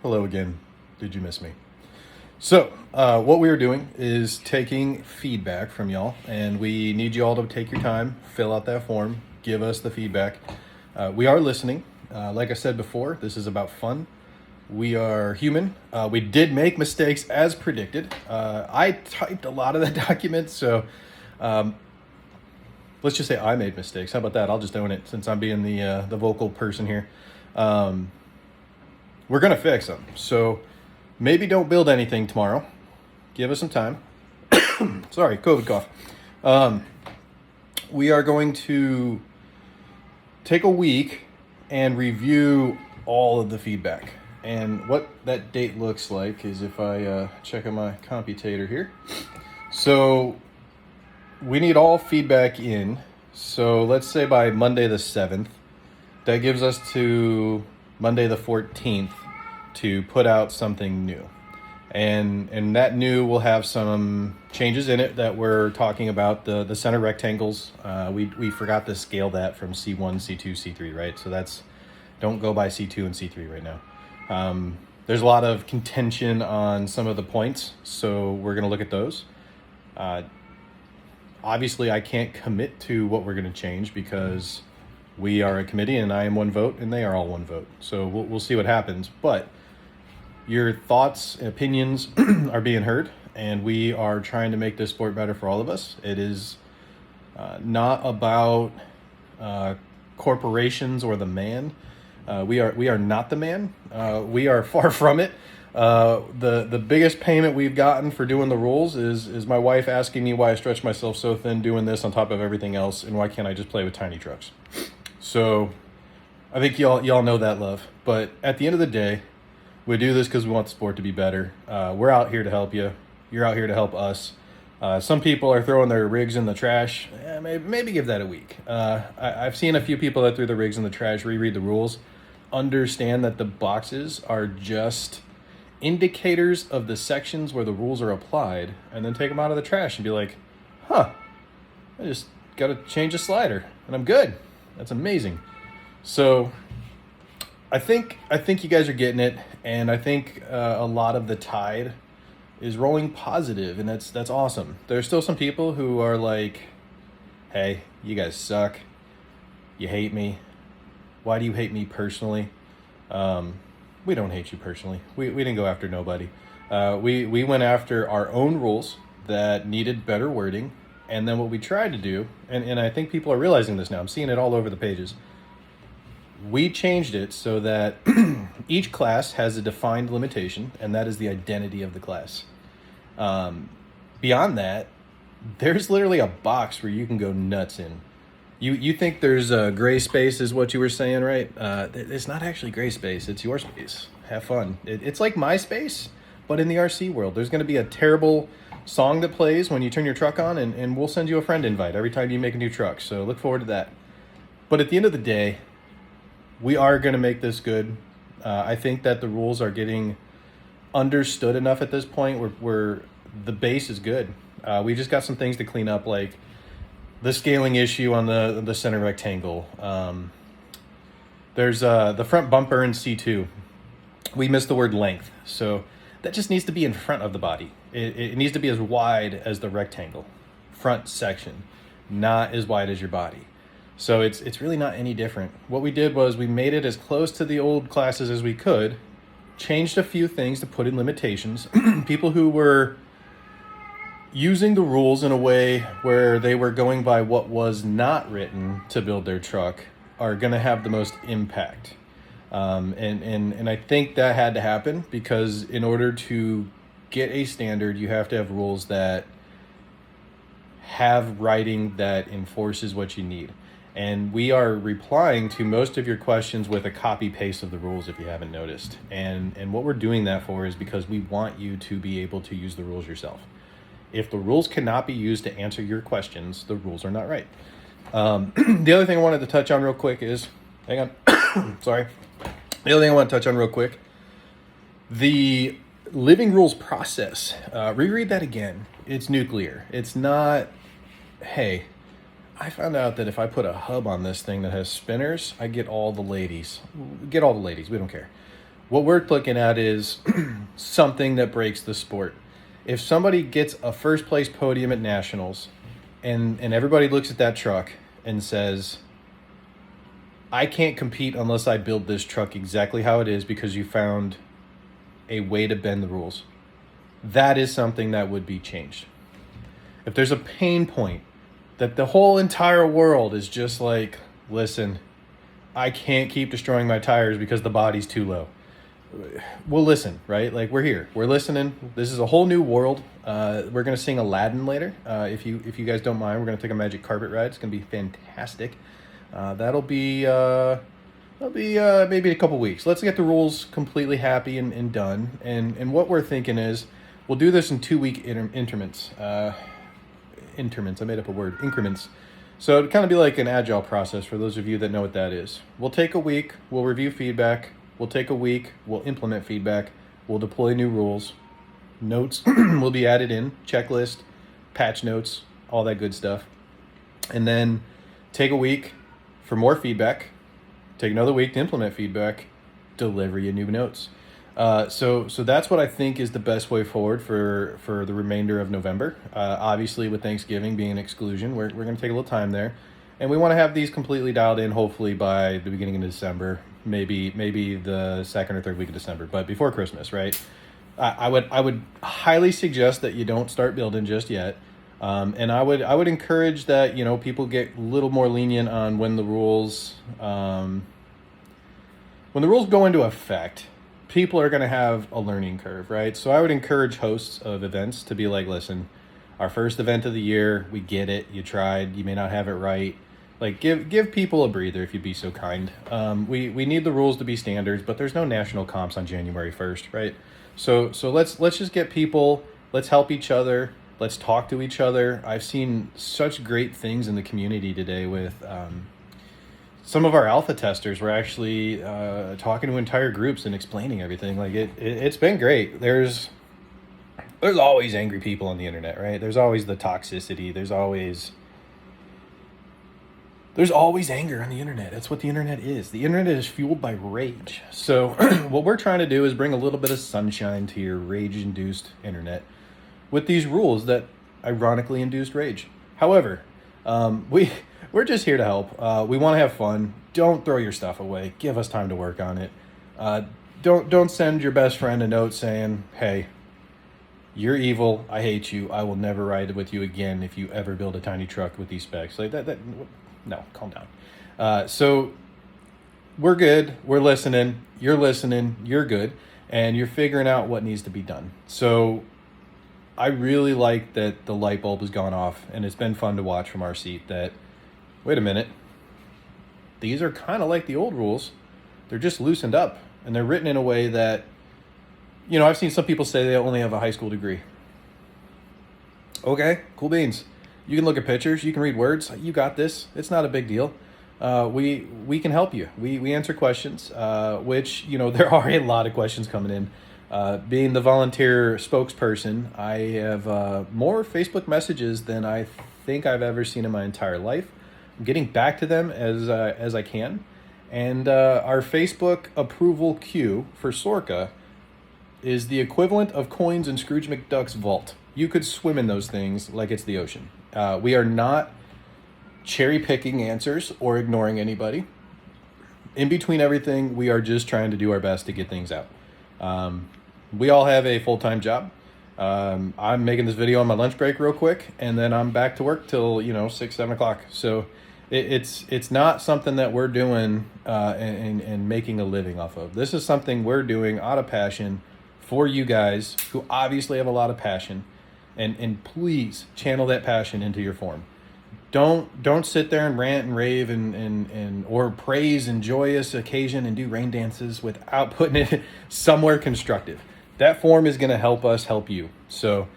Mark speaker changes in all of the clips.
Speaker 1: Hello again. Did you miss me? So, what we are doing is taking feedback from y'all, and we need you all to take your time, fill out that form, give us the feedback. We are listening. Like I said before, this is about fun. We are human. We did make mistakes as predicted. I typed a lot of the documents, so let's just say I made mistakes. How about that? I'll just own it since I'm being the vocal person here. We're gonna fix them. So maybe don't build anything tomorrow. Give us some time. Sorry, COVID cough. We are going to take a week and review all of the feedback. And what that date looks like is if I check on my computator here. So we need all feedback in. So let's say by Monday the 7th. That gives us to Monday the 14th to put out something new. And that new will have some changes in it that we're talking about. The center rectangles, we forgot to scale that from C1, C2, C3, right? So don't go by C2 and C3 right now. There's a lot of contention on some of the points, so we're gonna look at those. Obviously, I can't commit to what we're gonna change because we are a committee and I am one vote and they are all one vote. So we'll see what happens. But your thoughts and opinions are being heard, and we are trying to make this sport better for all of us. It is not about corporations or the man. We are not the man. We are far from it. The biggest payment we've gotten for doing the rules is my wife asking me why I stretch myself so thin doing this on top of everything else, and why can't I just play with tiny trucks? So I think y'all know that love. But at the end of the day, we do this because we want the sport to be better. We're out here to help you. You're out here to help us. Some people are throwing their rigs in the trash. Maybe give that a week. I've seen a few people that threw the rigs in the trash reread the rules, understand that the boxes are just indicators of the sections where the rules are applied, and then take them out of the trash and be like, I just got to change a slider and I'm good. That's amazing. So I think you guys are getting it, and I think a lot of the tide is rolling positive, and that's awesome. There's still some people who are like, hey, you guys suck. You hate me. Why do you hate me personally? We don't hate you personally. We didn't go after nobody. We went after our own rules that needed better wording. And then what we tried to do, and I think people are realizing this now, I'm seeing it all over the pages. We changed it so that each class has a defined limitation, and that is the identity of the class. Beyond that, there's literally a box where you can go nuts in. You think there's a gray space is what you were saying, right? It's not actually gray space, it's your space. Have fun. It's like my space, but in the RC world. There's going to be a terrible song that plays when you turn your truck on, and we'll send you a friend invite every time you make a new truck. So look forward to that. But at the end of the day, we are going to make this good. I think that the rules are getting understood enough at this point where the base is good. We just got some things to clean up, like the scaling issue on the center rectangle. There's the front bumper in C2. We missed the word length. So that just needs to be in front of the body. It needs to be as wide as the rectangle front section, not as wide as your body. So it's really not any different. What we did was we made it as close to the old classes as we could, changed a few things to put in limitations. People who were using the rules in a way where they were going by what was not written to build their truck are going to have the most impact. And I think that had to happen because in order to get a standard, you have to have rules that have writing that enforces what you need. And we are replying to most of your questions with a copy paste of the rules, if you haven't noticed. And what we're doing that for is because we want you to be able to use the rules yourself. If the rules cannot be used to answer your questions, the rules are not right. The other thing I wanted to touch on real quick is, hang on, sorry. The other thing I want to touch on real quick, the living rules process. Reread that again. It's nuclear. It's not, hey, I found out that if I put a hub on this thing that has spinners, I get all the ladies. Get all the ladies. We don't care. What we're looking at is something that breaks the sport. If somebody gets a first place podium at nationals, and everybody looks at that truck and says, I can't compete unless I build this truck exactly how it is because you found a way to bend the rules, that is something that would be changed. If there's a pain point that the whole entire world is just like, listen, I can't keep destroying my tires because the body's too low. We'll listen, right? Like, we're here, we're listening. This is a whole new world. We're gonna sing Aladdin later. If you guys don't mind, we're gonna take a magic carpet ride. It's gonna be fantastic. That'll be maybe a couple weeks. Let's get the rules completely happy and done. And what we're thinking is we'll do this in 2-week increments. Increments. I made up a word. Increments. So it'd kind of be like an agile process for those of you that know what that is. We'll take a week. We'll review feedback. We'll take a week. We'll implement feedback. We'll deploy new rules. Notes will be added in. Checklist, patch notes, all that good stuff. And then take a week for more feedback. Take another week to implement feedback. Deliver you new notes. So that's what I think is the best way forward for the remainder of November. Obviously, with Thanksgiving being an exclusion, we're going to take a little time there, and we want to have these completely dialed in. Hopefully by the beginning of December, maybe the second or third week of December, but before Christmas, right? I would highly suggest that you don't start building just yet, and I would encourage that people get a little more lenient on when the rules go into effect. People are going to have a learning curve, right? So I would encourage hosts of events to be like, listen, our first event of the year, we get it. You tried, you may not have it right. Like, give people a breather if you'd be so kind. We need the rules to be standards, but there's no national comps on January 1st, right? So let's just get people, let's help each other. Let's talk to each other. I've seen such great things in the community today with, some of our alpha testers were actually talking to entire groups and explaining everything. Like it's been great. There's always angry people on the internet, right? There's always the toxicity. There's always anger on the internet. That's what the internet is. The internet is fueled by rage. So what we're trying to do is bring a little bit of sunshine to your rage-induced internet with these rules that ironically induced rage. However, we're just here to help. We want to have fun. Don't throw your stuff away. Give us time to work on it. Don't send your best friend a note saying, hey, you're evil. I hate you. I will never ride with you again if you ever build a tiny truck with these specs. Like that no, calm down. So we're good. We're listening. You're listening. You're good. And you're figuring out what needs to be done. So I really like that the light bulb has gone off, and it's been fun to watch from our seat that, wait a minute, these are kind of like the old rules. They're just loosened up, and they're written in a way that, I've seen some people say they only have a high school degree. Okay, cool beans. You can look at pictures, you can read words, you got this. It's not a big deal. We can help you. We answer questions, which, there are a lot of questions coming in. Being the volunteer spokesperson, I have more Facebook messages than I think I've ever seen in my entire life. I'm getting back to them as I can. And our Facebook approval queue for SORRCA is the equivalent of coins in Scrooge McDuck's vault. You could swim in those things like it's the ocean. We are not cherry picking answers or ignoring anybody. In between everything, we are just trying to do our best to get things out. We all have a full-time job. I'm making this video on my lunch break real quick, and then I'm back to work till 6-7 o'clock. So it's not something that we're doing and making a living off of. This is something we're doing out of passion for you guys who obviously have a lot of passion, and please channel that passion into your form. Don't sit there and rant and rave and or praise and joyous occasion and do rain dances without putting it somewhere constructive. That form is going to help us help you. So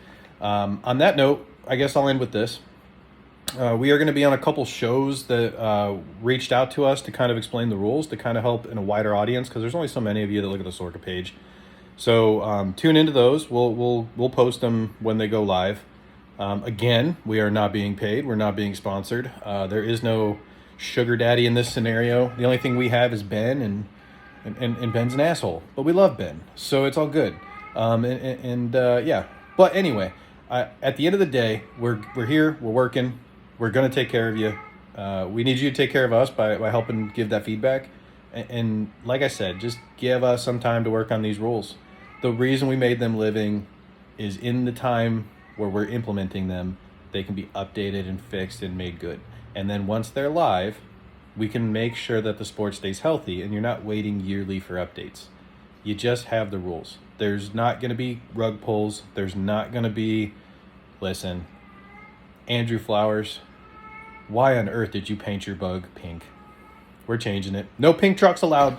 Speaker 1: on that note, I guess I'll end with this. We are going to be on a couple shows that reached out to us to kind of explain the rules, to kind of help in a wider audience, because there's only so many of you that look at the SORRCA page. So tune into those. We'll post them when they go live. Again, we are not being paid. We're not being sponsored. There is no sugar daddy in this scenario. The only thing we have is Ben, and And Ben's an asshole, but we love Ben, so it's all good. Yeah. But anyway, at the end of the day, we're here, we're working, we're gonna take care of you. We need you to take care of us by helping give that feedback. And like I said, just give us some time to work on these rules. The reason we made them living is in the time where we're implementing them, they can be updated and fixed and made good. And then once they're live, we can make sure that the sport stays healthy and you're not waiting yearly for updates. You just have the rules. There's not going to be rug pulls. There's not going to be, listen, Andrew Flowers, why on earth did you paint your bug pink? We're changing it. No pink trucks allowed.